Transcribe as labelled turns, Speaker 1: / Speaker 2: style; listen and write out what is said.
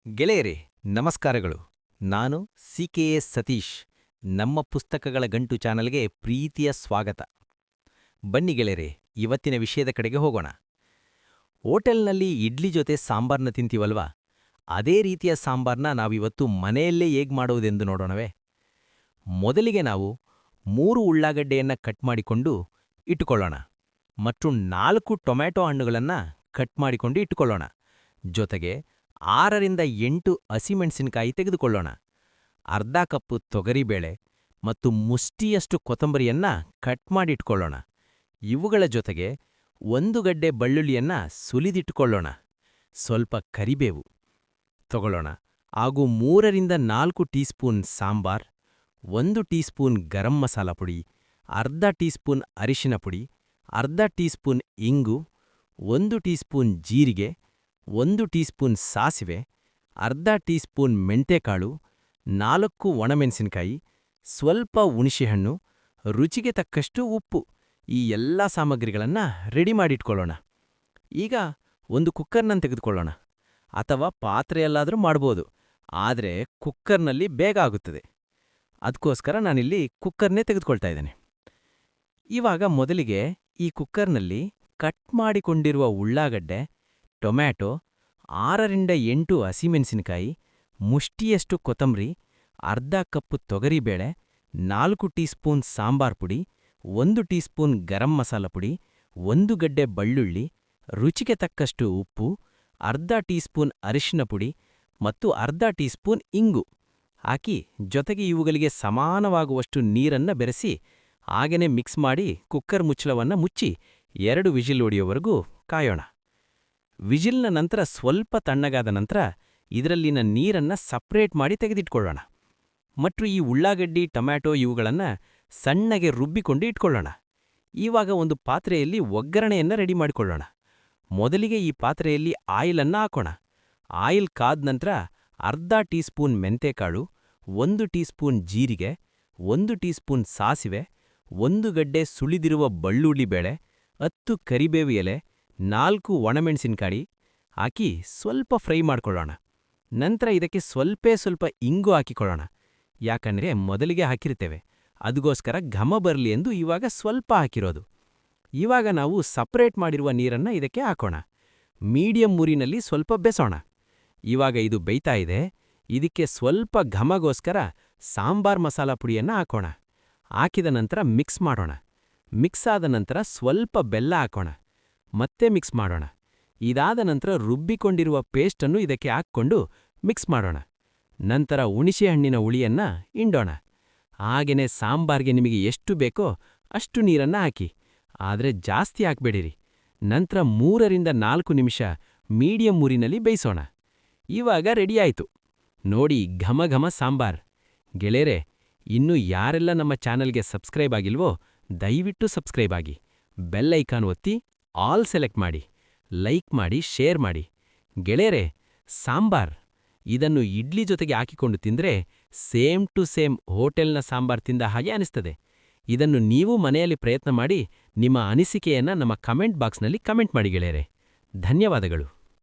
Speaker 1: ಗೆಳೆಯರೇ, ನಮಸ್ಕಾರಗಳು. ನಾನು ಸಿ.ಕೆ.ಎಸ್. ಸತೀಶ್. ನಮ್ಮ ಪುಸ್ತಕಗಳ ಗಂಟು ಚಾನಲ್ಗೆ ಪ್ರೀತಿಯ ಸ್ವಾಗತ. ಬನ್ನಿ ಗೆಳೆಯರೇ, ಇವತ್ತಿನ ವಿಷಯದ ಕಡೆಗೆ ಹೋಗೋಣ. ಹೋಟೆಲ್ನಲ್ಲಿ ಇಡ್ಲಿ ಜೊತೆ ಸಾಂಬಾರ್ನ ತಿಂತೀವಲ್ವಾ? ಅದೇ ರೀತಿಯ ಸಾಂಬಾರ್ನ ನಾವಿವತ್ತು ಮನೆಯಲ್ಲೇ ಹೇಗ್ ಮಾಡೋದೆಂದು ನೋಡೋಣವೇ? ಮೊದಲಿಗೆ ನಾವು 3 ಉಳ್ಳಾಗಡ್ಡೆಯನ್ನ ಕಟ್ ಮಾಡಿಕೊಂಡು ಇಟ್ಟುಕೊಳ್ಳೋಣ ಮತ್ತು 4 ಟೊಮ್ಯಾಟೊ ಹಣ್ಣುಗಳನ್ನ ಕಟ್ ಮಾಡಿಕೊಂಡು ಇಟ್ಟುಕೊಳ್ಳೋಣ. ಜೊತೆಗೆ 6ರಿಂದ 8 ಹಸಿಮೆಣಸಿನಕಾಯಿ ತೆಗೆದುಕೊಳ್ಳೋಣ. ಅರ್ಧ ಕಪ್ಪು ತೊಗರಿಬೇಳೆ ಮತ್ತು ಮುಷ್ಟಿಯಷ್ಟು ಕೊತ್ತಂಬರಿಯನ್ನ ಕಟ್ ಮಾಡಿಟ್ಕೊಳ್ಳೋಣ. ಇವುಗಳ ಜೊತೆಗೆ 1 ಗಡ್ಡೆ ಬೆಳ್ಳುಳ್ಳಿಯನ್ನ ಸುಲಿದಿಟ್ಟುಕೊಳ್ಳೋಣ. ಸ್ವಲ್ಪ ಕರಿಬೇವು ತಗೊಳ್ಳೋಣ ಹಾಗೂ 3ರಿಂದ 4 teaspoon sambar, 1 teaspoon garam masala ಪುಡಿ, ಅರ್ಧ ಟೀ ಸ್ಪೂನ್ ಅರಿಶಿನ ಪುಡಿ, ಅರ್ಧ ಟೀ ಸ್ಪೂನ್ ಇಂಗು, 1 ಟೀ ಸ್ಪೂನ್ ಜೀರಿಗೆ, 1 ಟೀ ಸ್ಪೂನ್ ಸಾಸಿವೆ, ಅರ್ಧ ಟೀ ಸ್ಪೂನ್ ಮೆಂತೆಕಾಳು, 4 ಒಣಮೆಣಸಿನಕಾಯಿ, ಸ್ವಲ್ಪ ಹುಣಸೆಹಣ್ಣು, ರುಚಿಗೆ ತಕ್ಕಷ್ಟು ಉಪ್ಪು. ಈ ಎಲ್ಲ ಸಾಮಗ್ರಿಗಳನ್ನ ರೆಡಿ ಮಾಡಿಟ್ಕೊಳ್ಳೋಣ. ಈಗ ಒಂದು ಕುಕ್ಕರ್ನನ್ನು ತೆಗೆದುಕೊಳ್ಳೋಣ, ಅಥವಾ ಪಾತ್ರೆಯಲ್ಲಾದರೂ ಮಾಡ್ಬೋದು. ಆದರೆ ಕುಕ್ಕರ್ನಲ್ಲಿ ಬೇಗ ಆಗುತ್ತದೆ. ಅದಕ್ಕೋಸ್ಕರ ನಾನಿಲ್ಲಿ ಕುಕ್ಕರ್ನೇ ತೆಗೆದುಕೊಳ್ತಾ ಇದ್ದೇನೆ. ಇವಾಗ ಮೊದಲಿಗೆ ಈ ಕುಕ್ಕರ್ನಲ್ಲಿ ಕಟ್ ಮಾಡಿಕೊಂಡಿರುವ ಉಳ್ಳಾಗಡ್ಡೆ, ಟೊಮ್ಯಾಟೊ, 6ರಿಂದ 8 ಹಸಿಮೆಣಸಿನಕಾಯಿ, ಮುಷ್ಟಿಯಷ್ಟು ಕೊತ್ತಂಬರಿ, ಅರ್ಧ ಕಪ್ಪು ತೊಗರಿಬೇಳೆ, 4 ಟೀ ಸ್ಪೂನ್ ಸಾಂಬಾರ್ ಪುಡಿ, 1 ಟೀ ಸ್ಪೂನ್ ಗರಂ ಮಸಾಲ ಪುಡಿ, 1 ಗಡ್ಡೆ ಬೆಳ್ಳುಳ್ಳಿ, ರುಚಿಗೆ ತಕ್ಕಷ್ಟು ಉಪ್ಪು, ಅರ್ಧ ಟೀ ಸ್ಪೂನ್ ಅರಿಶಿನ ಪುಡಿ ಮತ್ತು ಅರ್ಧ ಟೀ ಸ್ಪೂನ್ ಇಂಗು ಹಾಕಿ ಜೊತೆಗೆ ಇವುಗಳಿಗೆ ಸಮಾನವಾಗುವಷ್ಟು ನೀರನ್ನ ಬೆರೆಸಿ ಹಾಗೇನೆ ಮಿಕ್ಸ್ ಮಾಡಿ ಕುಕ್ಕರ್ ಮುಚ್ಚಳವನ್ನ ಮುಚ್ಚಿ 2 ವಿಜಿಲ್ ಹೊಡೆಯುವವರೆಗೂ ಕಾಯೋಣ. ವಿಜಿಲ್ನ ನಂತರ ಸ್ವಲ್ಪ ತಣ್ಣಗಾದ ನಂತರ ಇದರಲ್ಲಿನ ನೀರನ್ನ ಸಪ್ರೇಟ್ ಮಾಡಿ ತೆಗೆದಿಟ್ಕೊಳ್ಳೋಣ ಮತ್ತು ಈ ಉಳ್ಳಾಗಡ್ಡಿ, ಟೊಮ್ಯಾಟೊ ಇವುಗಳನ್ನ ಸಣ್ಣಗೆ ರುಬ್ಬಿಕೊಂಡು ಇಟ್ಕೊಳ್ಳೋಣ. ಇವಾಗ ಒಂದು ಪಾತ್ರೆಯಲ್ಲಿ ಒಗ್ಗರಣೆಯನ್ನ ರೆಡಿ ಮಾಡಿಕೊಳ್ಳೋಣ. ಮೊದಲಿಗೆ ಈ ಪಾತ್ರೆಯಲ್ಲಿ ಆಯಿಲನ್ನ ಹಾಕೋಣ. ಆಯಿಲ್ ಕಾದ ನಂತರ ಅರ್ಧ ಟೀ ಸ್ಪೂನ್ ಮೆಂತೆಕಾಳು, 1 ಟೀ ಸ್ಪೂನ್ ಜೀರಿಗೆ, 1 ಟೀ ಸ್ಪೂನ್ ಸಾಸಿವೆ, 1 ಗಡ್ಡೆ ಸುಳಿದಿರುವ ಬೆಳ್ಳುಳ್ಳಿ ಬೇಳೆ, 10 ಕರಿಬೇವು ಎಲೆ, 4 ಒಣಮೆಣಸಿನಕಾಯಿ ಹಾಕಿ ಸ್ವಲ್ಪ ಫ್ರೈ ಮಾಡ್ಕೊಳ್ಳೋಣ. ನಂತರ ಇದಕ್ಕೆ ಸ್ವಲ್ಪ ಇಂಗು ಹಾಕಿಕೊಳ್ಳೋಣ. ಯಾಕಂದ್ರೆ ಮೊದಲಿಗೆ ಹಾಕಿರ್ತೇವೆ, ಅದಕ್ಕೋಸ್ಕರ ಘಮ ಬರಲಿ ಎಂದು ಇವಾಗ ಸ್ವಲ್ಪ ಹಾಕಿರೋದು. ಇವಾಗ ನಾವು ಸಪ್ರೇಟ್ ಮಾಡಿರುವ ನೀರನ್ನ ಇದಕ್ಕೆ ಹಾಕೋಣ. ಮೀಡಿಯಂ ಉರಿನಲ್ಲಿ ಸ್ವಲ್ಪ ಬೆಸೋಣ. ಇವಾಗ ಇದು ಬೇಯ್ತಾ ಇದೆ. ಇದಕ್ಕೆ ಸ್ವಲ್ಪ ಘಮಗೋಸ್ಕರ ಸಾಂಬಾರ್ ಮಸಾಲ ಪುಡಿಯನ್ನ ಹಾಕೋಣ. ಹಾಕಿದ ನಂತರ ಮಿಕ್ಸ್ ಮಾಡೋಣ. ಮಿಕ್ಸ್ ಆದ ನಂತರ ಸ್ವಲ್ಪ ಬೆಲ್ಲ ಹಾಕೋಣ. ಮತ್ತೆ ಮಿಕ್ಸ್ ಮಾಡೋಣ. ಇದಾದ ನಂತರ ರುಬ್ಬಿಕೊಂಡಿರುವ ಪೇಸ್ಟನ್ನು ಇದಕ್ಕೆ ಹಾಕ್ಕೊಂಡು ಮಿಕ್ಸ್ ಮಾಡೋಣ. ನಂತರ ಹುಣಸೆಹಣ್ಣಿನ ಹುಳಿಯನ್ನ ಹಿಂಡೋಣ. ಹಾಗೇನೆ ಸಾಂಬಾರ್ಗೆ ನಿಮಗೆ ಎಷ್ಟು ಬೇಕೋ ಅಷ್ಟು ನೀರನ್ನ ಹಾಕಿ, ಆದರೆ ಜಾಸ್ತಿ ಹಾಕ್ಬೇಡಿರಿ. ನಂತರ 3ರಿಂದ 4 ನಿಮಿಷ ಮೀಡಿಯಂ ಉರಿನಲ್ಲಿ ಬೇಯಿಸೋಣ. ಇವಾಗ ರೆಡಿಯಾಯಿತು ನೋಡಿ, ಘಮ ಘಮ ಸಾಂಬಾರ್. ಗೆಳೆಯರೇ, ಇನ್ನೂ ಯಾರೆಲ್ಲ ನಮ್ಮ ಚಾನಲ್ಗೆ ಸಬ್ಸ್ಕ್ರೈಬ್ ಆಗಿಲ್ವೋ ದಯವಿಟ್ಟು ಸಬ್ಸ್ಕ್ರೈಬ್ ಆಗಿ, ಬೆಲ್ ಐಕಾನ್ ಒತ್ತಿ ಆಲ್ ಸೆಲೆಕ್ಟ್ ಮಾಡಿ, ಲೈಕ್ ಮಾಡಿ, ಶೇರ್ ಮಾಡಿ. ಗೆಳೆಯರೇ, ಸಾಂಬಾರ್ ಇದನ್ನು ಇಡ್ಲಿ ಜೊತೆಗೆ ಹಾಕಿಕೊಂಡು ತಿಂದ್ರೆ ಸೇಮ್ ಟು ಸೇಮ್ ಹೋಟೆಲ್ನ ಸಾಂಬಾರ್ ತಿಂದ ಹಾಗೆ ಅನಿಸ್ತದೆ. ಇದನ್ನು ನೀವು ಮನೆಯಲ್ಲಿ ಪ್ರಯತ್ನ ಮಾಡಿ ನಿಮ್ಮ ಅನಿಸಿಕೆಯನ್ನ ನಮ್ಮ ಕಮೆಂಟ್ ಬಾಕ್ಸ್ನಲ್ಲಿ ಕಮೆಂಟ್ ಮಾಡಿ ಗೆಳೆಯರೇ. ಧನ್ಯವಾದಗಳು.